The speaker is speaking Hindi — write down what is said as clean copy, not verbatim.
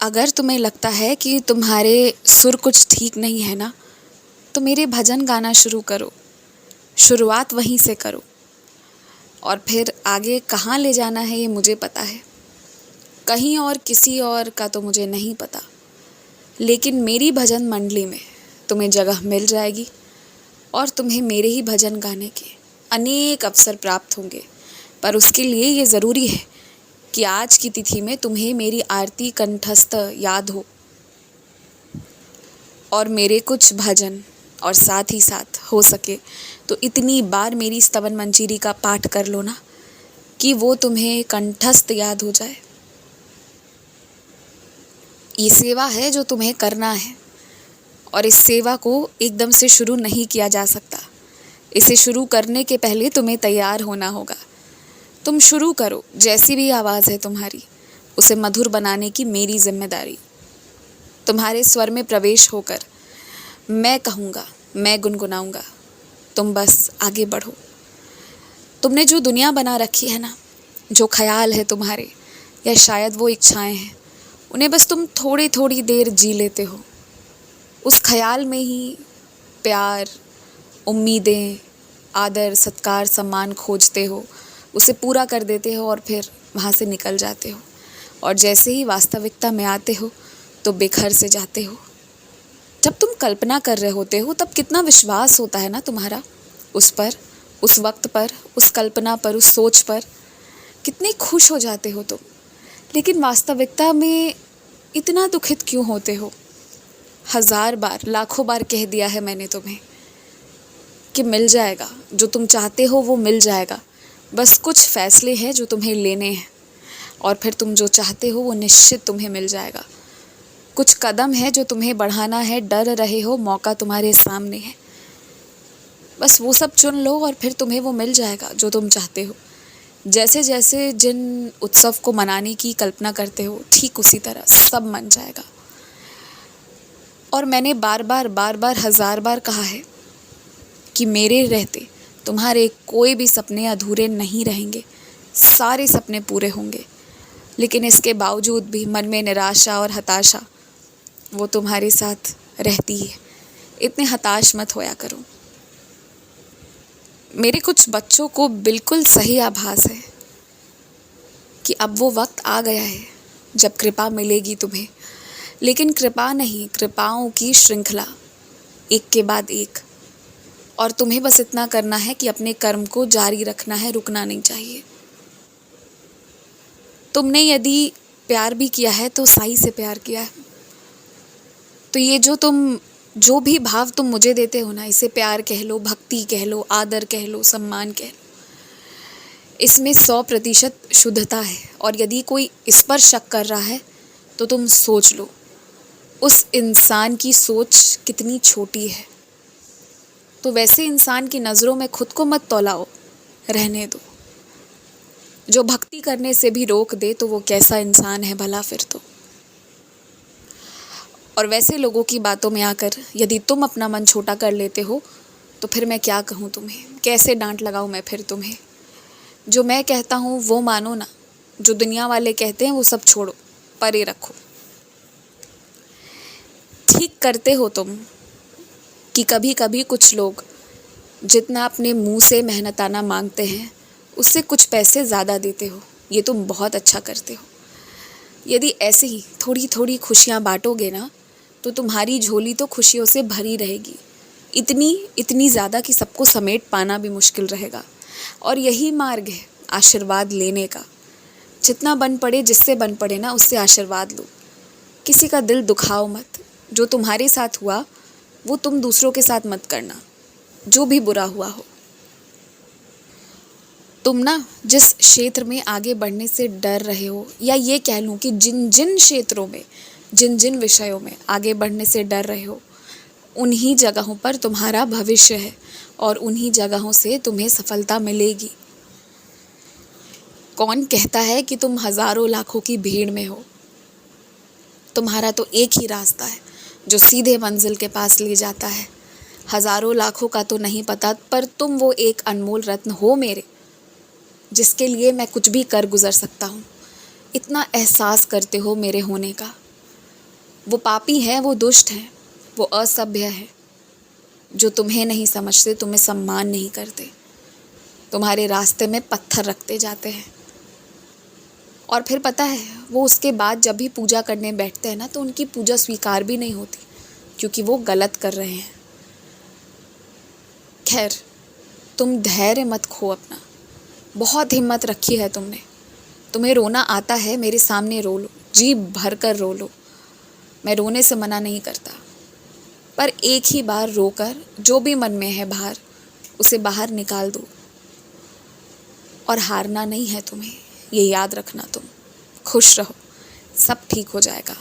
अगर तुम्हें लगता है कि तुम्हारे सुर कुछ ठीक नहीं है ना, तो मेरे भजन गाना शुरू करो। शुरुआत वहीं से करो और फिर आगे कहाँ ले जाना है ये मुझे पता है। कहीं और किसी और का तो मुझे नहीं पता, लेकिन मेरी भजन मंडली में तुम्हें जगह मिल जाएगी और तुम्हें मेरे ही भजन गाने के अनेक अवसर प्राप्त होंगे। पर उसके लिए ये ज़रूरी है कि आज की तिथि में तुम्हें मेरी आरती कंठस्थ याद हो और मेरे कुछ भजन, और साथ ही साथ हो सके तो इतनी बार मेरी स्तवन मंजीरी का पाठ कर लो ना कि वो तुम्हें कंठस्थ याद हो जाए। ये सेवा है जो तुम्हें करना है और इस सेवा को एकदम से शुरू नहीं किया जा सकता। इसे शुरू करने के पहले तुम्हें तैयार होना होगा। तुम शुरू करो, जैसी भी आवाज़ है तुम्हारी उसे मधुर बनाने की मेरी जिम्मेदारी। तुम्हारे स्वर में प्रवेश होकर मैं कहूँगा, मैं गुनगुनाऊँगा, तुम बस आगे बढ़ो। तुमने जो दुनिया बना रखी है ना, जो ख्याल है तुम्हारे या शायद वो इच्छाएं हैं, उन्हें बस तुम थोड़ी थोड़ी देर जी लेते हो। उस ख्याल में ही प्यार, उम्मीदें, आदर, सत्कार, सम्मान खोजते हो, उसे पूरा कर देते हो और फिर वहाँ से निकल जाते हो। और जैसे ही वास्तविकता में आते हो तो बेघर से जाते हो। जब तुम कल्पना कर रहे होते हो तब कितना विश्वास होता है ना तुम्हारा उस पर, उस वक्त पर, उस कल्पना पर, उस सोच पर। कितने खुश हो जाते हो तुम, लेकिन वास्तविकता में इतना दुखित क्यों होते हो? 1000 बार, लाखों बार कह दिया है मैंने तुम्हें कि मिल जाएगा, जो तुम चाहते हो वो मिल जाएगा। बस कुछ फैसले हैं जो तुम्हें लेने हैं और फिर तुम जो चाहते हो वो निश्चित तुम्हें मिल जाएगा। कुछ कदम है जो तुम्हें बढ़ाना है, डर रहे हो, मौका तुम्हारे सामने है। बस वो सब चुन लो और फिर तुम्हें वो मिल जाएगा जो तुम चाहते हो। जैसे जैसे जिन उत्सव को मनाने की कल्पना करते हो, ठीक उसी तरह सब मन जाएगा। और मैंने बार बार 1000 बार कहा है कि मेरे रहते तुम्हारे कोई भी सपने अधूरे नहीं रहेंगे, सारे सपने पूरे होंगे। लेकिन इसके बावजूद भी मन में निराशा और हताशा वो तुम्हारे साथ रहती है। इतने हताश मत होया करो। मेरे कुछ बच्चों को बिल्कुल सही आभास है कि अब वो वक्त आ गया है जब कृपा मिलेगी तुम्हें। लेकिन कृपा नहीं, कृपाओं की श्रृंखला, एक के बाद एक। और तुम्हें बस इतना करना है कि अपने कर्म को जारी रखना है, रुकना नहीं चाहिए। तुमने यदि प्यार भी किया है तो सही से प्यार किया है। तो ये जो भी भाव तुम मुझे देते हो ना, इसे प्यार कह लो, भक्ति कह लो, आदर कह लो, सम्मान कह लो, इसमें 100% शुद्धता है। और यदि कोई इस पर शक कर रहा है तो तुम सोच लो उस इंसान की सोच कितनी छोटी है। तो वैसे इंसान की नज़रों में खुद को मत तौलाओ, रहने दो। जो भक्ति करने से भी रोक दे तो वो कैसा इंसान है भला फिर तो। और वैसे लोगों की बातों में आकर यदि तुम अपना मन छोटा कर लेते हो तो फिर मैं क्या कहूँ तुम्हें, कैसे डांट लगाऊँ मैं फिर तुम्हें। जो मैं कहता हूँ वो मानो ना, जो दुनिया वाले कहते हैं वो सब छोड़ो, परे रखो। ठीक करते हो तुम कि कभी कभी कुछ लोग जितना अपने मुंह से मेहनताना मांगते हैं उससे कुछ पैसे ज़्यादा देते हो। ये तुम बहुत अच्छा करते हो। यदि ऐसे ही थोड़ी थोड़ी खुशियाँ बांटोगे ना तो तुम्हारी झोली तो खुशियों से भरी रहेगी, इतनी ज़्यादा कि सबको समेट पाना भी मुश्किल रहेगा। और यही मार्ग है आशीर्वाद लेने का। जितना बन पड़े, जिससे बन पड़े ना, उससे आशीर्वाद लो। किसी का दिल दुखाओ मत। जो तुम्हारे साथ हुआ वो तुम दूसरों के साथ मत करना, जो भी बुरा हुआ हो। तुम ना जिस क्षेत्र में आगे बढ़ने से डर रहे हो, या ये कह लूँ कि जिन जिन क्षेत्रों में, जिन जिन विषयों में आगे बढ़ने से डर रहे हो, उन्हीं जगहों पर तुम्हारा भविष्य है और उन्हीं जगहों से तुम्हें सफलता मिलेगी। कौन कहता है कि तुम हजारों लाखों की भीड़ में हो? तुम्हारा तो एक ही रास्ता है जो सीधे मंजिल के पास ले जाता है। हजारों लाखों का तो नहीं पता, पर तुम वो एक अनमोल रत्न हो मेरे, जिसके लिए मैं कुछ भी कर गुजर सकता हूँ। इतना एहसास करते हो मेरे होने का। वो पापी हैं, वो दुष्ट हैं, वो असभ्य है, जो तुम्हें नहीं समझते, तुम्हें सम्मान नहीं करते, तुम्हारे रास्ते में पत्थर रखते जाते हैं। और फिर पता है, वो उसके बाद जब भी पूजा करने बैठते हैं ना, तो उनकी पूजा स्वीकार भी नहीं होती, क्योंकि वो गलत कर रहे हैं। खैर, तुम धैर्य मत खो अपना, बहुत हिम्मत रखी है तुमने। तुम्हें रोना आता है, मेरे सामने रो लो, जी भर कर रो लो, मैं रोने से मना नहीं करता। पर एक ही बार रोकर जो भी मन में है बाहर, उसे बाहर निकाल दो। और हारना नहीं है तुम्हें, ये याद रखना। तुम खुश रहो, सब ठीक हो जाएगा।